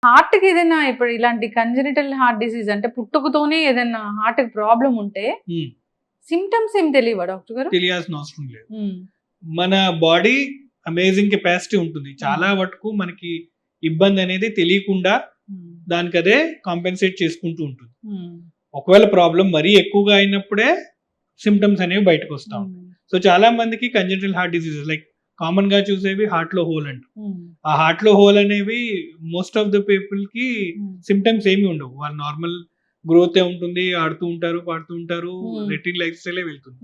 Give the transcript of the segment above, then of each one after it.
Heart కి ఏదైనా ఇప్పుడు ఇలాంటి కంజనిటల్ హార్ట్ డిసీజ్ అంటే పుట్టుకతోనే ఏదైనా హార్ట్ కి ప్రాబ్లం ఉంటే సిమ్టమ్స్ ఏం తెలియవా డాక్టర్ గారు? తెలియాల్సిన అవసరం లేదు. మన బాడీ అమేజింగ్ కెపాసిటీ ఉంటుంది. చాలా వరకు మనకి ఇబ్బంది అనేది తెలియకుండా దానికి అదే కాంపెన్సేట్ చేసుకుంటూ ఉంటుంది. ఒకవేళ ప్రాబ్లం మరీ ఎక్కువగా అయినప్పుడే సిమ్టమ్స్ అనేవి బయటకు వస్తా ఉంటాయి. సో చాలా మందికి congenital heart diseases like common గా చూసేవి హార్ట్ లో హోల్ అంట. ఆ హార్ట్ లో హోల్ అనేవి మోస్ట్ ఆఫ్ ద పీపుల్ కి సిమ్టమ్స్ ఏమి ఉండవు. వాళ్ళు నార్మల్ గ్రోత్ ఉంటుంది, ఆడుతూ ఉంటారు, పాడుతూ ఉంటారు, రెటిన్ లైఫ్ స్టైలే వెళ్తుంది.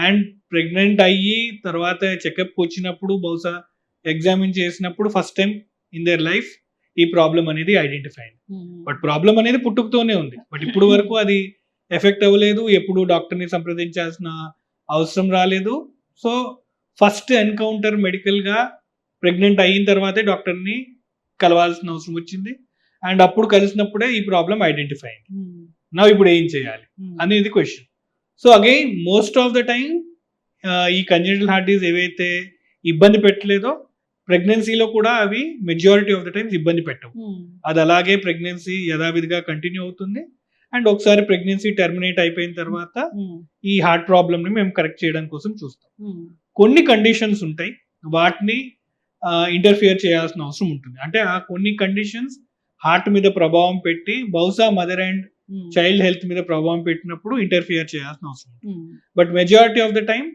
అండ్ ప్రెగ్నెంట్ అయ్యి తర్వాత చెకప్ వచ్చినప్పుడు బహుశా ఎగ్జామిన్ చేసినప్పుడు first time in their life ఈ ప్రాబ్లం అనేది ఐడెంటిఫై అయింది. బట్ ప్రాబ్లం అనేది పుట్టుకతోనే ఉంది. బట్ ఇప్పుడు వరకు అది ఎఫెక్ట్ అవ్వలేదు, ఎప్పుడు డాక్టర్ ని సంప్రదించాల్సిన అవసరం రాలేదు. సో ఫస్ట్ ఎన్కౌంటర్ మెడికల్ గా ప్రెగ్నెంట్ అయిన తర్వాతే డాక్టర్ ని కలవాల్సిన అవసరం వచ్చింది. అండ్ అప్పుడు కలిసినప్పుడే ఈ ప్రాబ్లం ఐడెంటిఫై అయింది. నా ఇప్పుడు ఏం చేయాలి అనేది question. So again most of the time ఈ కంజనిటల్ హార్ట్ డిసీజ్ ఏవైతే ఇబ్బంది పెట్టలేదో ప్రెగ్నెన్సీలో కూడా అవి మెజారిటీ ఆఫ్ ద టైమ్స్ ఇబ్బంది పెట్టవు. అది అలాగే ప్రెగ్నెన్సీ యథావిధిగా కంటిన్యూ అవుతుంది. అండ్ ఒకసారి ప్రెగ్నెన్సీ టెర్మినేట్ అయిపోయిన తర్వాత ఈ హార్ట్ ప్రాబ్లమ్ ని మేము కరెక్ట్ చేయడం కోసం చూస్తాం. కొన్ని కండిషన్స్ ఉంటాయి, వాటిని ఇంటర్ఫియర్ చేయాల్సిన అవసరం ఉంటుంది. అంటే ఆ కొన్ని కండిషన్స్ హార్ట్ మీద ప్రభావం పెట్టి బహుశా మదర్ అండ్ చైల్డ్ హెల్త్ మీద ప్రభావం పెట్టినప్పుడు ఇంటర్ఫియర్ చేయాల్సిన అవసరం ఉంటుంది. But majority of the time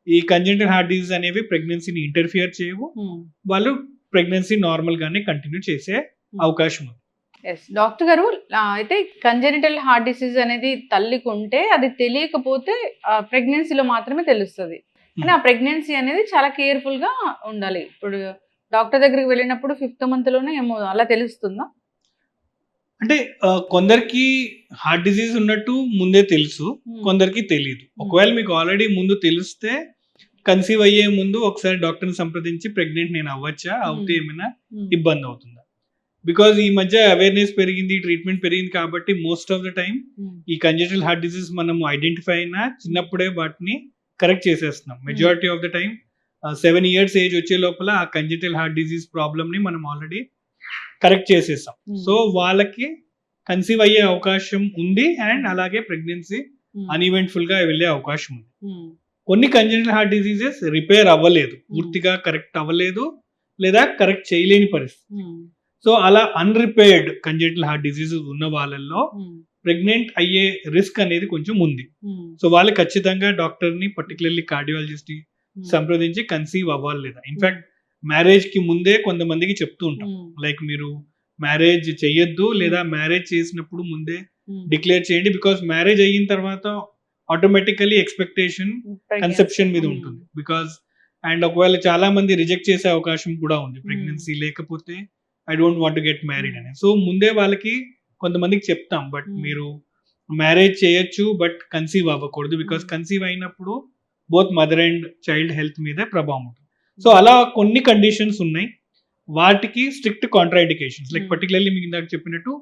ఈ కంజనిటల్ హార్ట్ డిసీజ్ అనేవి ప్రెగ్నెన్సీని ఇంటర్ఫియర్ చేయవు. వాళ్ళు ప్రెగ్నెన్సీ నార్మల్ గానే కంటిన్యూ చేసే అవకాశం ఉంది. డాక్టర్ గారు, అయితే కంజనిటల్ హార్ట్ డిసీజ్ అనేది తల్లికి ఉంటే అది తెలియకపోతే ప్రెగ్నెన్సీలో మాత్రమే తెలుస్తుంది. కానీ ఆ ప్రెగ్నెన్సీ అనేది చాలా కేర్ఫుల్ గా ఉండాలి. ఇప్పుడు డాక్టర్ దగ్గరికి వెళ్ళినప్పుడు 5th month లోనే ఏమో అలా తెలుస్తుందా? అంటే కొందరికి హార్ట్ డిసీజ్ ఉన్నట్టు ముందే తెలుసు, కొందరికి తెలియదు. ఒకవేళ మీకు ఆల్రెడీ ముందు తెలిస్తే కన్సీవ్ అయ్యే ముందు ఒకసారి డాక్టర్ని సంప్రదించి ప్రెగ్నెంట్ నేను అవ్వచ్చా, అవుతే ఏమైనా ఇబ్బంది అవుతుందా? బికాజ్ ఈ మధ్య అవేర్నెస్ పెరిగింది, ట్రీట్మెంట్ పెరిగింది కాబట్టి మోస్ట్ ఆఫ్ ద టైం ఈ కంజనిటల్ హార్ట్ డిసీజ్ మనం ఐడెంటిఫై అయినా చిన్నప్పుడే వాటిని కరెక్ట్ చేసేస్తున్నాం. Majority of the time 7 years age వచ్చే లోపల ఆ కంజనిటల్ హార్ట్ డిసీజ్ ప్రాబ్లమ్ ని మనం ఆల్రెడీ కరెక్ట్ చేసేసాం. సో వాళ్ళకి కన్సీవ్ అయ్యే అవకాశం ఉంది అండ్ అలాగే ప్రెగ్నెన్సీ అన్ఈవెంట్ఫుల్ గా వెళ్ళే అవకాశం ఉంది. కొన్ని కంజనిటల్ హార్ట్ డిసీజెస్ రిపేర్ అవ్వలేదు, పూర్తిగా కరెక్ట్ అవ్వలేదు లేదా కరెక్ట్ చేయలేని పరిస్థితి. సో అలా అన్రిపేర్డ్ కంజనిటల్ హార్ట్ డిసీజెస్ ఉన్న వాళ్ళల్లో ప్రెగ్నెంట్ అయ్యే రిస్క్ అనేది కొంచెం ఉంది. సో వాళ్ళు ఖచ్చితంగా డాక్టర్ ని, పర్టికులర్లీ కార్డియాలజిస్ట్ ని సంప్రదించి కన్సీవ్ అవ్వాలి లేదా. ఇన్ఫాక్ట్ మ్యారేజ్ కి ముందే కొంతమందికి చెప్తూ ఉంటాం, లైక్ మీరు మ్యారేజ్ చెయ్యొద్దు లేదా మ్యారేజ్ చేసినప్పుడు ముందే డిక్లేర్ చేయండి. బికాస్ మ్యారేజ్ అయిన తర్వాత ఆటోమేటికలీ ఎక్స్పెక్టేషన్ కన్సెప్షన్ మీద ఉంటుంది. బికాస్ అండ్ ఒకవేళ చాలా మంది రిజెక్ట్ చేసే అవకాశం కూడా ఉంది, ప్రెగ్నెన్సీ లేకపోతే I don't want to get married అని. సో ముందే వాళ్ళకి కొంతమందికి చెప్తాం, బట్ మీరు మ్యారేజ్ చేయొచ్చు బట్ కన్సీవ్ అవ్వకూడదు. బికాస్ కన్సీవ్ అయినప్పుడు both mother and child health మీద ప్రభావం ఉంటుంది. సో అలా కొన్ని కండిషన్స్ ఉన్నాయి, వాటికి స్ట్రిక్ట్ కాంట్రాఇండికేషన్స్. లైక్ పర్టికులర్లీ మీకు ఇందాక చెప్పినట్టు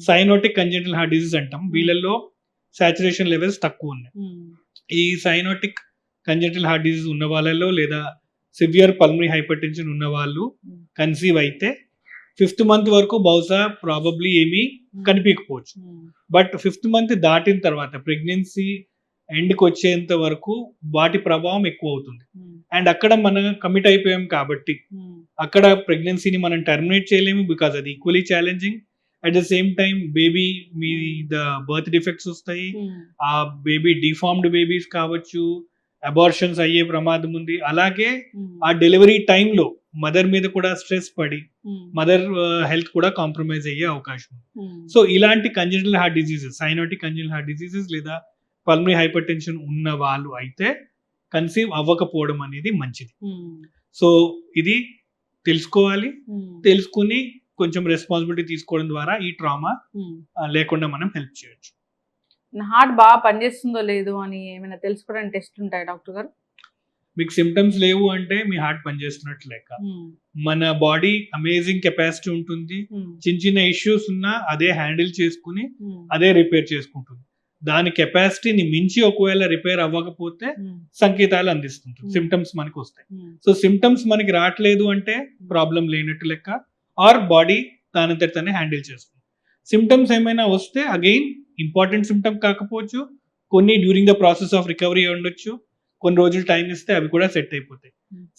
సైనోటిక్ కంజనిటల్ హార్ట్ డిసీజ్ అంటాం, వీళ్ళల్లో సాచురేషన్ లెవెల్స్ తక్కువ ఉన్నాయి. ఈ సైనోటిక్ కంజనిటల్ హార్ట్ డిసీజ్ ఉన్న వాళ్ళలో లేదా సివియర్ పల్మనరీ హైపర్టెన్షన్ ఉన్న వాళ్ళు కన్సీవ్ అయితే 5th month వరకు బహుశా ప్రాబబ్లీ ఏమీ కనిపించకపోవచ్చు. బట్ 5th month దాటిన తర్వాత ప్రెగ్నెన్సీ ఎండ్కి వచ్చేంత వరకు వాటి ప్రభావం ఎక్కువ అవుతుంది. అండ్ అక్కడ మనం కమిట్ అయిపోయాం కాబట్టి అక్కడ ప్రెగ్నెన్సీని మనం టర్మినేట్ చేయలేము, బికాజ్ అది equally challenging. At the same time baby మీద బర్త్ డిఫెక్ట్స్ వస్తాయి, ఆ బేబీ డిఫార్మ్డ్ బేబీస్ కావచ్చు, అబార్షన్స్ అయ్యే ప్రమాదం ఉంది. అలాగే ఆ డెలివరీ టైంలో మదర్ మీద కూడా స్ట్రెస్ పడి మదర్ హెల్త్ కూడా కాంప్రమైజ్ అయ్యే అవకాశం ఉంది. సో ఇలాంటి congenital heart diseases, cyanotic congenital heart diseases లేదా పల్మనరీ హైపర్టెన్షన్ ఉన్న వాళ్ళు అయితే కన్సీవ్ అవ్వకపోవడం అనేది మంచిది. సో ఇది తెలుసుకోవాలి, తెలుసుకుని కొంచెం రెస్పాన్సిబిలిటీ తీసుకోవడం ద్వారా ఈ ట్రామా లేకుండా మనం హెల్ప్ చేయొచ్చు. హార్ట్ బాగా పనిచేస్తుందో లేదో అని ఏమైనా తెలుసుకోవడానికి టెస్ట్ ఉంటాయి డాక్టర్ గారు? మీకు సిమ్టమ్స్ లేవు అంటే మీ హార్ట్ పనిచేస్తున్నట్లు లెక్క. మన బాడీ అమేజింగ్ కెపాసిటీ ఉంటుంది, చిన్న చిన్న ఇష్యూస్ ఉన్నా అదే హ్యాండిల్ చేసుకుని అదే రిపేర్ చేసుకుంటుంది. దాని కెపాసిటీని మించి ఒకవేళ రిపేర్ అవ్వకపోతే సంకేతాలు అందిస్తుంటుంది, సిమ్టమ్స్ మనకి వస్తాయి. సో సిమ్టమ్స్ మనకి రావట్లేదు అంటే ప్రాబ్లం లేనట్టు లెక్క, ఆర్ బాడీ దానంతటి తనే హ్యాండిల్ చేస్తుంది. సిమ్టమ్స్ ఏమైనా వస్తే అగైన్ ఇంపార్టెంట్ సిమ్టమ్ కాకపోవచ్చు, కొన్ని during the process of recovery ఉండొచ్చు, కొన్ని రోజులు టైం ఇస్తే అవి కూడా సెట్ అయిపోతాయి.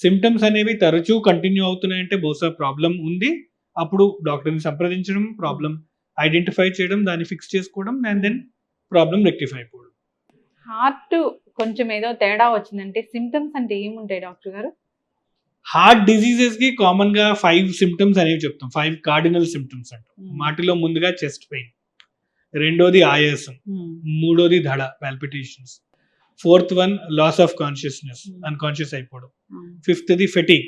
సిమ్టమ్స్ అనేవి తరచూ కంటిన్యూ అవుతున్నాయంటే బహుశా ప్రాబ్లం ఉంది. అప్పుడు డాక్టర్ని సంప్రదించడం, ప్రాబ్లం ఐడెంటిఫై చేయడం, దాన్ని ఫిక్స్ చేసుకోవడం అండ్ దెన్ ప్రాబ్లం రెక్టిఫై అయిపోవడం. హార్ట్ కొంచెం ఏదో తేడా వచ్చిందంటే సిమ్టమ్స్ అంటే ఏముంటాయి డాక్టర్ గారు? హార్ట్ డిసీజెస్ కి కామన్ గా 5 సిమ్టమ్స్ అనేవి చెప్తాం. 5 కార్డినల్ సిమ్టమ్స్ అంటాం. వాటిలో ముందుగా చెస్ట్ పెయిన్, రెండోది ఆయాసం, మూడోది దడ palpitations, fourth one loss of consciousness, unconscious అయిపోవడం, ఫిఫ్త్ ది ఫెటిగ్,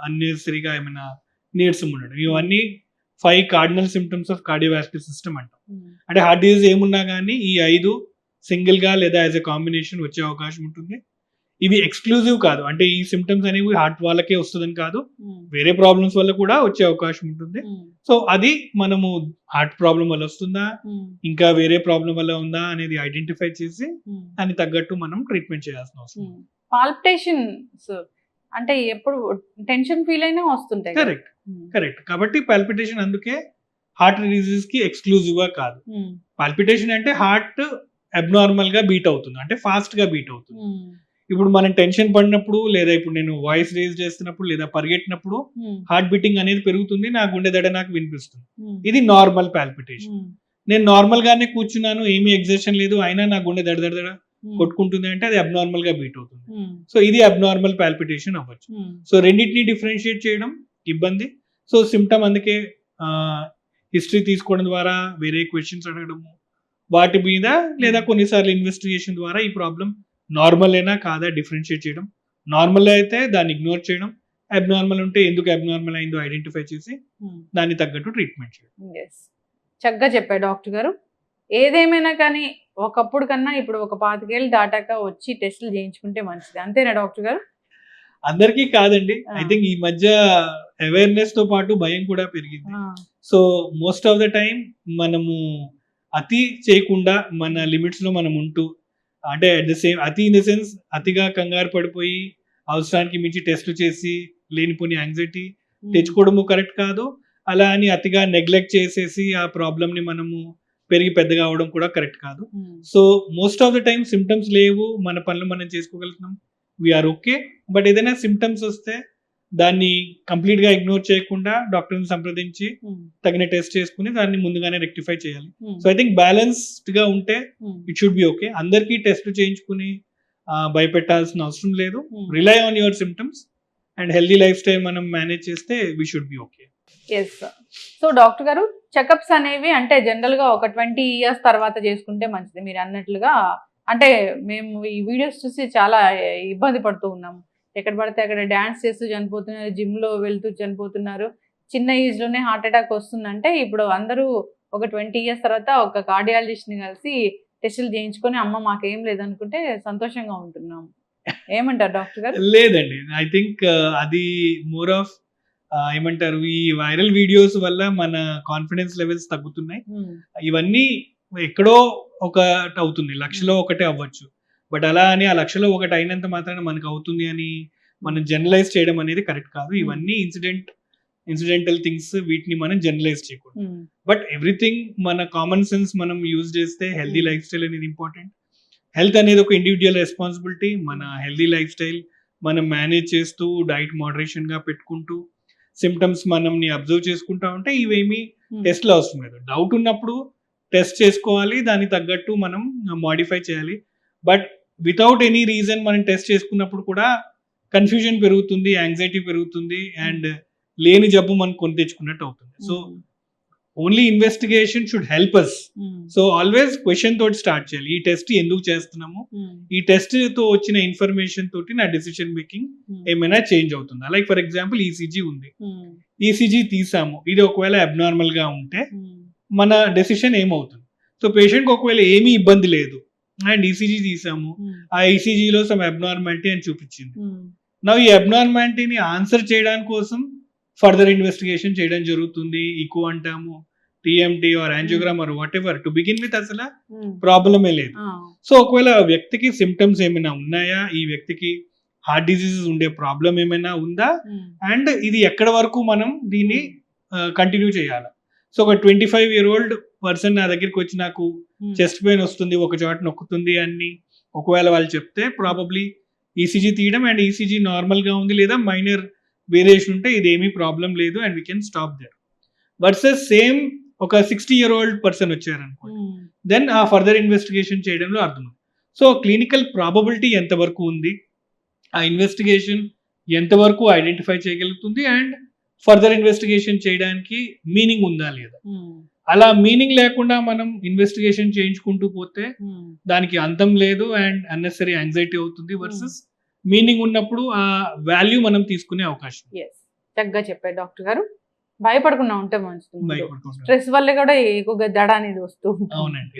అన్నెసరీగా ఏమైనా నీరసం ఉండడం. ఇవన్నీ 5 cardinal symptoms of cardiovascular system అంటాం. అంటే హార్ట్ డిసీజ్ ఏమున్నా కానీ ఈ 5 సింగిల్ గా లేదా యాజ్ ఎ కాంబినేషన్ వచ్చే అవకాశం ఉంటుంది. ఇవి ఎక్స్క్లూజివ్ కాదు, అంటే ఈ సిమ్టమ్స్ అనేవి హార్ట్ వాళ్ళకే వస్తుందని కాదు, వేరే ప్రాబ్లమ్స్ వల్ల కూడా వచ్చే అవకాశం ఉంటుంది. సో అది మనము హార్ట్ ప్రాబ్లం వల్ల వస్తుందా, ఇంకా వేరే ప్రాబ్లం వల్ల ఉందా అనేది ఐడెంటిఫై చేసి దానికి తగ్గట్టు మనం ట్రీట్మెంట్ చేయాల్సిన అవసరం. పాల్పిటేషన్స్ అంటే ఎప్పుడు టెన్షన్ ఫీల్ అయినా వస్తుంటాయి. కరెక్ట్. కాబట్టి పాల్పిటేషన్ అందుకే హార్ట్ డిసీజ్ కి ఎక్స్క్లూజివ్ గా కాదు. పాల్పిటేషన్ అంటే హార్ట్ అబ్నార్మల్ గా బీట్ అవుతుంది, అంటే ఫాస్ట్ గా బీట్ అవుతుంది. ఇప్పుడు మనం టెన్షన్ పడినప్పుడు, లేదా ఇప్పుడు నేను వాయిస్ రేజ్ చేస్తున్నప్పుడు, లేదా పరిగెట్టినప్పుడు హార్ట్ బీటింగ్ అనేది పెరుగుతుంది, నా గుండె దడ నాకు వినిపిస్తుంది. ఇది నార్మల్ పాల్పిటేషన్. నేను నార్మల్ గానే కూర్చున్నాను, ఏమీ ఎగ్జర్షన్ లేదు, అయినా నా గుండె దడ దడ దడ కొట్టుకుంటుంది అంటే అది అబ్నార్మల్ గా బీట్ అవుతుంది. సో ఇది అబ్నార్మల్ పాల్పిటేషన్ అవ్వచ్చు. సో రెండింటిని డిఫరెన్షియేట్ చేయడం ఇబ్బంది. సో సిమ్టమ్ అందుకే హిస్టరీ తీసుకోవడం ద్వారా, వేరే క్వశ్చన్స్ అడగడము వాటి మీద, లేదా కొన్నిసార్లు ఇన్వెస్టిగేషన్ ద్వారా ఈ ప్రాబ్లం నార్మల్ అయినా కాదా డిఫరెన్షియేట్ చేయడం. నార్మల్ అయితే దాన్ని ఇగ్నోర్ చేయడం, అబ్నార్మల్ ఉంటే ఎందుకు అబ్నార్మల్ అయిందో ఐడెంటిఫై చేసి దాన్ని తగ్గట్టు ట్రీట్మెంట్ చేయడం. చక్కగా చెప్పారు డాక్టర్ గారు. ఏదేమైనా కానీ ఒకప్పుడు కన్నా ఇప్పుడు ఒక 25 ఏళ్ళు దాటాక వచ్చి టెస్టులు చేయించుకుంటే మంచిది, అంతేనా డాక్టర్ గారు? అందరికీ కాదండి, ఐ థింక్ ఈ మధ్య అవేర్నెస్ తో పాటు భయం కూడా పెరిగింది. So most of the time మనము అతి చేయకుండా మన లిమిట్స్ లో మనం ఉంటూ, అంటే అట్ ద సేమ్ అతి ఇన్ ద సెన్స్ అతిగా కంగారు పడిపోయి అవసరానికి మించి టెస్ట్లు చేసి లేనిపోని యాంగ్జైటీ తెచ్చుకోవడము కరెక్ట్ కాదు. అలా అని అతిగా నెగ్లెక్ట్ చేసేసి ఆ ప్రాబ్లమ్ ని మనము పెరిగి పెద్దగా అవడం కూడా కరెక్ట్ కాదు. So most of the time symptoms లేవు, మన పనులు మనం చేసుకోగలుగుతున్నాం, వీఆర్ ఓకే. బట్ ఏదైనా సిమ్టమ్స్ వస్తే దాన్ని కంప్లీట్ గా ఇగ్నోర్ చేయకుండా డాక్టర్ని సంప్రదించి తగిన టెస్ట్ చేసుకుని దాన్ని ముందుగానే రెక్టిఫై చేయాలి. సో ఐ థింక్ బ్యాలెన్స్డ్ గా ఉంటే ఇట్ షుడ్ బి ఓకే. అందరికీ టెస్ట్ చేయించుకుని భయపెట్టాల్సిన అవసరం లేదు. Rely on your symptoms and healthy lifestyle మనం మేనేజ్ చేస్తే we should be okay. So doctor గారు, చెకప్స్ అనేవి అంటే జనరల్ గా ఒక 20 years తర్వాత చేసుకుంటే మంచిది మీరు అన్నట్లుగా. అంటే మేము ఈ వీడియోస్ చూసి చాలా ఇబ్బంది పడుతూ ఉన్నాము. ఎక్కడ పడితే అక్కడ డాన్స్ చేస్తూ చనిపోతున్నారు, జిమ్ లో వెళ్తూ చనిపోతున్నారు, చిన్న ఏజ్ లోనే హార్ట్ అటాక్ వస్తుందంటే ఇప్పుడు అందరూ ఒక 20 years తర్వాత ఒక కార్డియాలజిస్ట్ ని కలిసి టెస్టులు చేయించుకొని అమ్మ మాకేం లేదనుకుంటే సంతోషంగా ఉంటున్నాము. ఏమంటారు డాక్టర్ గారు? లేదండి, ఐ థింక్ అది మోర్ ఆఫ్ ఏమంటారు, ఈ వైరల్ వీడియోస్ వల్ల మన కాన్ఫిడెన్స్ లెవెల్స్ తగ్గుతున్నాయి. ఇవన్నీ ఎక్కడో ఒకటి అవుతుంది, లక్షలో ఒకటే అవ్వచ్చు. బట్ అలా అని ఆ లక్షలో ఒకటి అయినంత మాత్రాన మనకు అవుతుంది అని మనం జనరలైజ్ చేయడం అనేది కరెక్ట్ కాదు. ఇవన్నీ ఇన్సిడెంటల్ థింగ్స్, వీటిని మనం జనరలైజ్ చేయకూడదు. బట్ ఎవ్రీథింగ్ మన కామన్ సెన్స్ మనం యూజ్ చేస్తే హెల్దీ లైఫ్ స్టైల్ అనేది ఇంపార్టెంట్. హెల్త్ అనేది ఒక ఇండివిజువల్ రెస్పాన్సిబిలిటీ. మన హెల్దీ లైఫ్ స్టైల్ మనం మేనేజ్ చేస్తూ, డైట్ మోడరేషన్ గా పెట్టుకుంటూ, సిమ్టమ్స్ మనల్ని అబ్జర్వ్ చేసుకుంటా ఉంటే ఇవేమీ టెస్ట్లు అవసరం లేదు. డౌట్ ఉన్నప్పుడు టెస్ట్ చేసుకోవాలి, దానికి తగ్గట్టు మనం మాడిఫై చేయాలి. బట్ వితౌట్ ఎనీ రీజన్ మనం టెస్ట్ చేసుకున్నప్పుడు కూడా కన్ఫ్యూజన్ పెరుగుతుంది, యాంగ్జైటీ పెరుగుతుంది, అండ్ లేని జబ్బు మనం కొని తెచ్చుకున్నట్టు అవుతుంది. So only investigation should help us. So always question తోటి స్టార్ట్ చేయాలి. ఈ టెస్ట్ ఎందుకు చేస్తున్నాము, ఈ టెస్ట్ తో వచ్చిన ఇన్ఫర్మేషన్ తోటి నా డెసిషన్ మేకింగ్ ఏమైనా చేంజ్ అవుతుందా. లైక్ ఫర్ ఎగ్జాంపుల్ ఈసీజీ ఉంది, ఈసీజీ తీసాము, ఇది ఒకవేళ అబ్నార్మల్ గా ఉంటే మన డెసిషన్ ఏమవుతుంది. సో పేషెంట్ ఒకవేళ ఏమీ ఇబ్బంది లేదు అండ్ ఈసీజీ తీసాము, ఆ ఈసీజీలో సమ్ అబ్నార్మాలిటీ అని చూపించింది. నా ఈ అబ్నార్మాలిటీని ఆన్సర్ చేయడానికి కోసం ఫర్దర్ ఇన్వెస్టిగేషన్ చేయడం జరుగుతుంది. ఈకో అంటాము, TMT or angiogram or whatever. To begin with అసలు ప్రాబ్లమే లేదు. సో ఒకవేళ వ్యక్తికి సిమ్టమ్స్ ఏమైనా ఉన్నాయా, ఈ వ్యక్తికి హార్ట్ డిసీజెస్ ఉండే ప్రాబ్లం ఏమైనా ఉందా, అండ్ ఇది ఎక్కడ వరకు మనం దీన్ని కంటిన్యూ చేయాలి. సో ఒక 25-year-old పర్సన్ నా దగ్గరికి వచ్చి నాకు చెస్ట్ పెయిన్ వస్తుంది, ఒక చోట నొక్కుతుంది అని ఒకవేళ వాళ్ళు చెప్తే ప్రాబబ్లీ ఈసీజీ తీయడం అండ్ ఈసీజీ నార్మల్గా ఉంది లేదా మైనర్ వేరియేషన్ ఉంటే ఇదేమీ ప్రాబ్లం లేదు and we can stop there. Versus same ఒక 60-year-old పర్సన్ వచ్చారనుకోండి, దెన్ ఆ ఫర్దర్ ఇన్వెస్టిగేషన్ చేయడంలో అర్థం. సో క్లినికల్ ప్రాబబిలిటీ ఎంతవరకు ఉంది, ఆ ఇన్వెస్టిగేషన్ ఎంతవరకు ఐడెంటిఫై చేయగలుగుతుంది అండ్ ఫర్దర్ ఇన్వెస్టిగేషన్ చేయడానికి మీనింగ్ ఉందా లేదా. అలా మీనింగ్ లేకుండా మనం ఇన్వెస్టిగేషన్ చేయించుకుంటూ పోతే దానికి అంతం లేదు అండ్ అన్నెసరీ యాంగ్జైటీ అవుతుంది. వర్సెస్ మీనింగ్ ఉన్నప్పుడు ఆ వాల్యూ మనం తీసుకునే అవకాశం. చక్కగా చెప్పారు డాక్టర్ గారు. భయపడకుండా ఉంటే మంచిది. భయపడుకుంటాం. స్ట్రెస్ వల్ల కూడా ఎక్కువగా దడ అనేది వస్తూ ఉంటుంది. అవునండి.